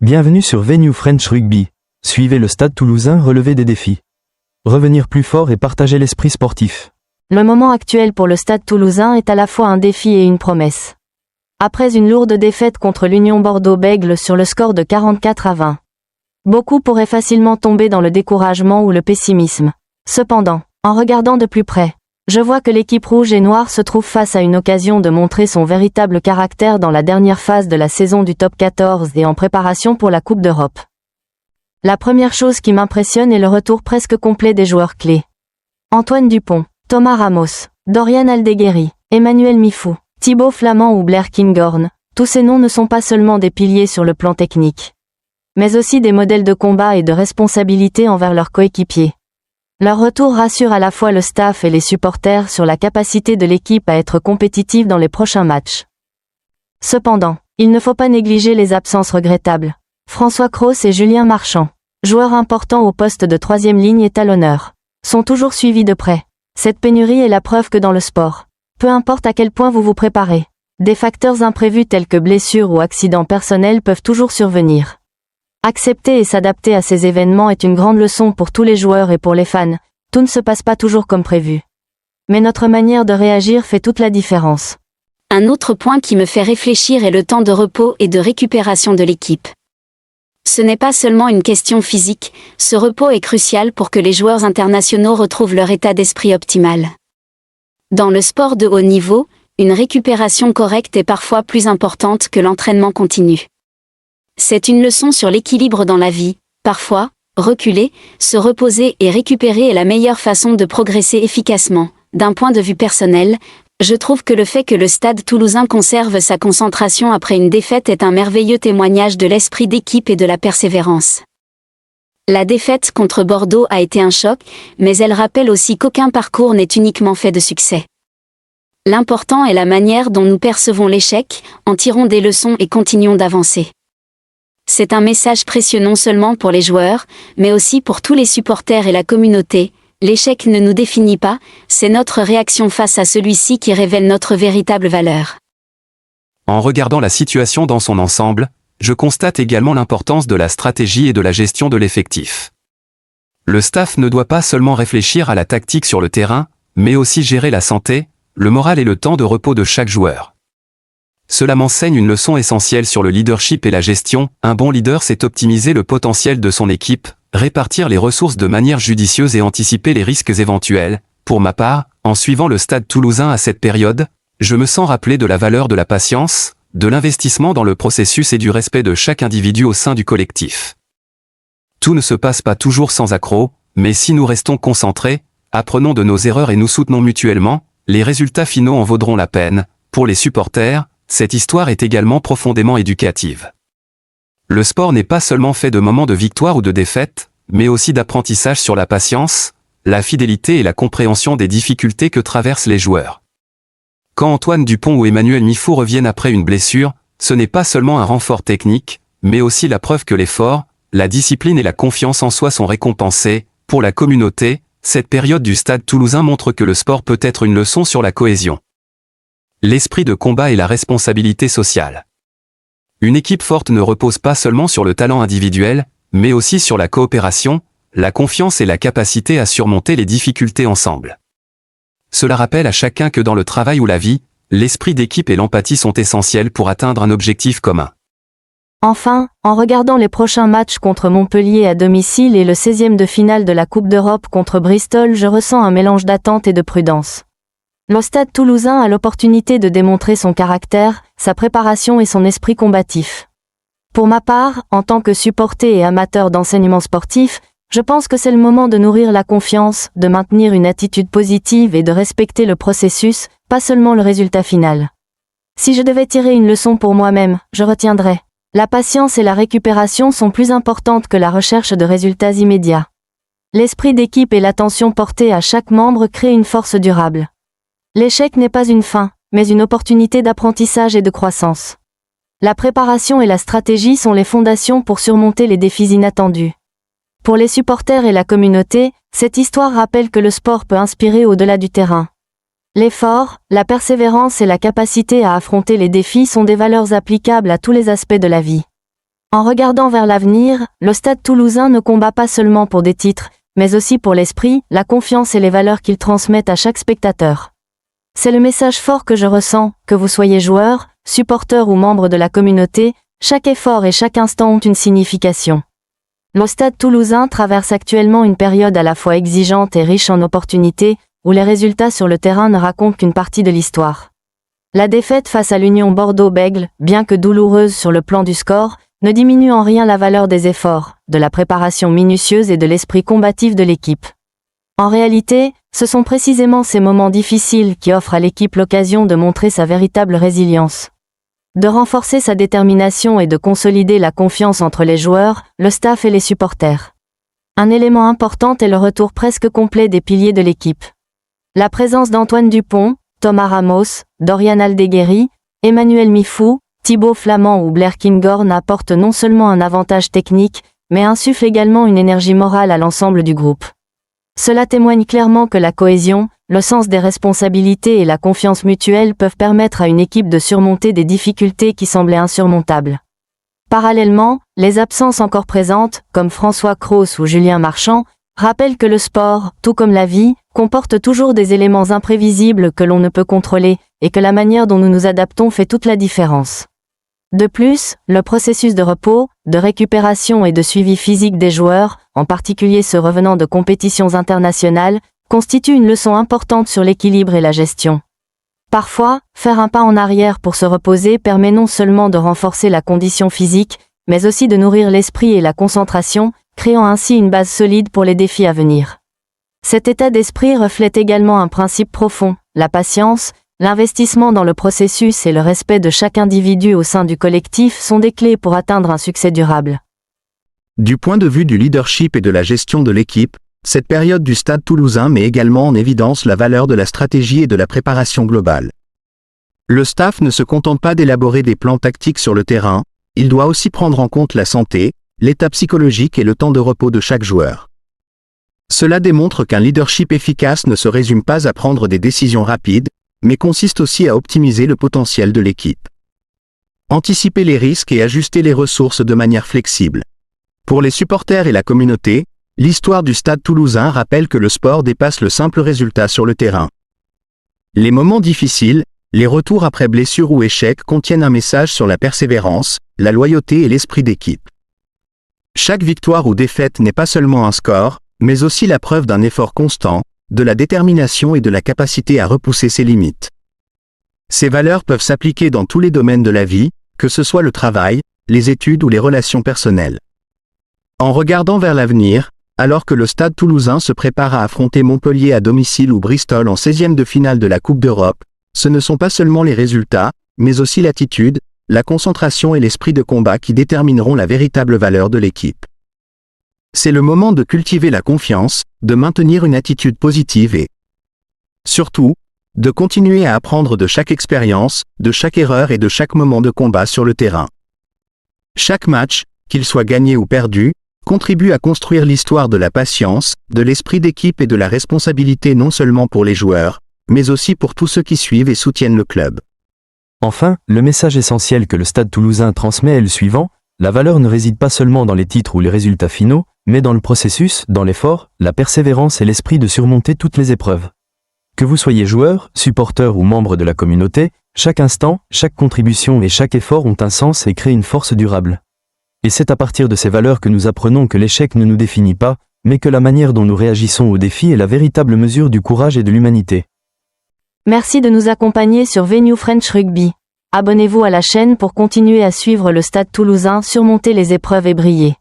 Bienvenue sur Venue French Rugby. Suivez le Stade Toulousain relever des défis. Revenir plus fort et partager l'esprit sportif. Le moment actuel pour le Stade Toulousain est à la fois un défi et une promesse. Après une lourde défaite contre l'Union Bordeaux-Bègles sur le score de 44-20. Beaucoup pourraient facilement tomber dans le découragement ou le pessimisme. Cependant, en regardant de plus près, je vois que l'équipe rouge et noire se trouve face à une occasion de montrer son véritable caractère dans la dernière phase de la saison du top 14 et en préparation pour la Coupe d'Europe. La première chose qui m'impressionne est le retour presque complet des joueurs clés. Antoine Dupont, Thomas Ramos, Dorian Aldeguerri, Emmanuel Mifou, Thibaut Flamand ou Blair Kinghorn, tous ces noms ne sont pas seulement des piliers sur le plan technique, mais aussi des modèles de combat et de responsabilité envers leurs coéquipiers. Leur retour rassure à la fois le staff et les supporters sur la capacité de l'équipe à être compétitive dans les prochains matchs. Cependant, il ne faut pas négliger les absences regrettables. François Cros et Julien Marchand, joueurs importants au poste de troisième ligne et talonneurs, sont toujours suivis de près. Cette pénurie est la preuve que dans le sport, peu importe à quel point vous vous préparez, des facteurs imprévus tels que blessures ou accidents personnels peuvent toujours survenir. Accepter et s'adapter à ces événements est une grande leçon pour tous les joueurs et pour les fans. Tout ne se passe pas toujours comme prévu. Mais notre manière de réagir fait toute la différence. Un autre point qui me fait réfléchir est le temps de repos et de récupération de l'équipe. Ce n'est pas seulement une question physique, ce repos est crucial pour que les joueurs internationaux retrouvent leur état d'esprit optimal. Dans le sport de haut niveau, une récupération correcte est parfois plus importante que l'entraînement continu. C'est une leçon sur l'équilibre dans la vie. Parfois, reculer, se reposer et récupérer est la meilleure façon de progresser efficacement. D'un point de vue personnel, je trouve que le fait que le Stade Toulousain conserve sa concentration après une défaite est un merveilleux témoignage de l'esprit d'équipe et de la persévérance. La défaite contre Bordeaux a été un choc, mais elle rappelle aussi qu'aucun parcours n'est uniquement fait de succès. L'important est la manière dont nous percevons l'échec, en tirons des leçons et continuons d'avancer. C'est un message précieux non seulement pour les joueurs, mais aussi pour tous les supporters et la communauté. L'échec ne nous définit pas, c'est notre réaction face à celui-ci qui révèle notre véritable valeur. En regardant la situation dans son ensemble, je constate également l'importance de la stratégie et de la gestion de l'effectif. Le staff ne doit pas seulement réfléchir à la tactique sur le terrain, mais aussi gérer la santé, le moral et le temps de repos de chaque joueur. Cela m'enseigne une leçon essentielle sur le leadership et la gestion. Un bon leader sait optimiser le potentiel de son équipe, répartir les ressources de manière judicieuse et anticiper les risques éventuels. Pour ma part, en suivant le Stade Toulousain à cette période, je me sens rappelé de la valeur de la patience, de l'investissement dans le processus et du respect de chaque individu au sein du collectif. Tout ne se passe pas toujours sans accroc, mais si nous restons concentrés, apprenons de nos erreurs et nous soutenons mutuellement, les résultats finaux en vaudront la peine. Pour les supporters, cette histoire est également profondément éducative. Le sport n'est pas seulement fait de moments de victoire ou de défaite, mais aussi d'apprentissage sur la patience, la fidélité et la compréhension des difficultés que traversent les joueurs. Quand Antoine Dupont ou Emmanuel Mifou reviennent après une blessure, ce n'est pas seulement un renfort technique, mais aussi la preuve que l'effort, la discipline et la confiance en soi sont récompensés. Pour la communauté, cette période du Stade Toulousain montre que le sport peut être une leçon sur la cohésion, l'esprit de combat et la responsabilité sociale. Une équipe forte ne repose pas seulement sur le talent individuel, mais aussi sur la coopération, la confiance et la capacité à surmonter les difficultés ensemble. Cela rappelle à chacun que dans le travail ou la vie, l'esprit d'équipe et l'empathie sont essentiels pour atteindre un objectif commun. Enfin, en regardant les prochains matchs contre Montpellier à domicile et le 16e de finale de la Coupe d'Europe contre Bristol, je ressens un mélange d'attente et de prudence. Le Stade Toulousain a l'opportunité de démontrer son caractère, sa préparation et son esprit combatif. Pour ma part, en tant que supporter et amateur d'enseignement sportif, je pense que c'est le moment de nourrir la confiance, de maintenir une attitude positive et de respecter le processus, pas seulement le résultat final. Si je devais tirer une leçon pour moi-même, je retiendrais: la patience et la récupération sont plus importantes que la recherche de résultats immédiats. L'esprit d'équipe et l'attention portée à chaque membre créent une force durable. L'échec n'est pas une fin, mais une opportunité d'apprentissage et de croissance. La préparation et la stratégie sont les fondations pour surmonter les défis inattendus. Pour les supporters et la communauté, cette histoire rappelle que le sport peut inspirer au-delà du terrain. L'effort, la persévérance et la capacité à affronter les défis sont des valeurs applicables à tous les aspects de la vie. En regardant vers l'avenir, le Stade Toulousain ne combat pas seulement pour des titres, mais aussi pour l'esprit, la confiance et les valeurs qu'il transmet à chaque spectateur. C'est le message fort que je ressens, que vous soyez joueur, supporter ou membre de la communauté, chaque effort et chaque instant ont une signification. Le Stade Toulousain traverse actuellement une période à la fois exigeante et riche en opportunités, où les résultats sur le terrain ne racontent qu'une partie de l'histoire. La défaite face à l'Union Bordeaux-Bègles, bien que douloureuse sur le plan du score, ne diminue en rien la valeur des efforts, de la préparation minutieuse et de l'esprit combatif de l'équipe. En réalité, ce sont précisément ces moments difficiles qui offrent à l'équipe l'occasion de montrer sa véritable résilience. De renforcer sa détermination et de consolider la confiance entre les joueurs, le staff et les supporters. Un élément important est le retour presque complet des piliers de l'équipe. La présence d'Antoine Dupont, Thomas Ramos, Dorian Aldeguerri, Emmanuel Mifou, Thibaut Flamand ou Blair Kinghorn apporte non seulement un avantage technique, mais insuffle également une énergie morale à l'ensemble du groupe. Cela témoigne clairement que la cohésion, le sens des responsabilités et la confiance mutuelle peuvent permettre à une équipe de surmonter des difficultés qui semblaient insurmontables. Parallèlement, les absences encore présentes, comme François Cros ou Julien Marchand, rappellent que le sport, tout comme la vie, comporte toujours des éléments imprévisibles que l'on ne peut contrôler, et que la manière dont nous nous adaptons fait toute la différence. De plus, le processus de repos, de récupération et de suivi physique des joueurs, en particulier ceux revenant de compétitions internationales, constitue une leçon importante sur l'équilibre et la gestion. Parfois, faire un pas en arrière pour se reposer permet non seulement de renforcer la condition physique, mais aussi de nourrir l'esprit et la concentration, créant ainsi une base solide pour les défis à venir. Cet état d'esprit reflète également un principe profond, la patience. L'investissement dans le processus et le respect de chaque individu au sein du collectif sont des clés pour atteindre un succès durable. Du point de vue du leadership et de la gestion de l'équipe, cette période du Stade Toulousain met également en évidence la valeur de la stratégie et de la préparation globale. Le staff ne se contente pas d'élaborer des plans tactiques sur le terrain, il doit aussi prendre en compte la santé, l'état psychologique et le temps de repos de chaque joueur. Cela démontre qu'un leadership efficace ne se résume pas à prendre des décisions rapides, mais consiste aussi à optimiser le potentiel de l'équipe. Anticiper les risques et ajuster les ressources de manière flexible. Pour les supporters et la communauté, l'histoire du Stade Toulousain rappelle que le sport dépasse le simple résultat sur le terrain. Les moments difficiles, les retours après blessure ou échec contiennent un message sur la persévérance, la loyauté et l'esprit d'équipe. Chaque victoire ou défaite n'est pas seulement un score, mais aussi la preuve d'un effort constant, de la détermination et de la capacité à repousser ses limites. Ces valeurs peuvent s'appliquer dans tous les domaines de la vie, que ce soit le travail, les études ou les relations personnelles. En regardant vers l'avenir, alors que le Stade Toulousain se prépare à affronter Montpellier à domicile ou Bristol en 16e de finale de la Coupe d'Europe, ce ne sont pas seulement les résultats, mais aussi l'attitude, la concentration et l'esprit de combat qui détermineront la véritable valeur de l'équipe. C'est le moment de cultiver la confiance, de maintenir une attitude positive et, surtout, de continuer à apprendre de chaque expérience, de chaque erreur et de chaque moment de combat sur le terrain. Chaque match, qu'il soit gagné ou perdu, contribue à construire l'histoire de la patience, de l'esprit d'équipe et de la responsabilité non seulement pour les joueurs, mais aussi pour tous ceux qui suivent et soutiennent le club. Enfin, le message essentiel que le Stade Toulousain transmet est le suivant: la valeur ne réside pas seulement dans les titres ou les résultats finaux, mais dans le processus, dans l'effort, la persévérance et l'esprit de surmonter toutes les épreuves. Que vous soyez joueur, supporter ou membre de la communauté, chaque instant, chaque contribution et chaque effort ont un sens et créent une force durable. Et c'est à partir de ces valeurs que nous apprenons que l'échec ne nous définit pas, mais que la manière dont nous réagissons aux défis est la véritable mesure du courage et de l'humanité. Merci de nous accompagner sur Venue French Rugby. Abonnez-vous à la chaîne pour continuer à suivre le Stade Toulousain surmonter les épreuves et briller.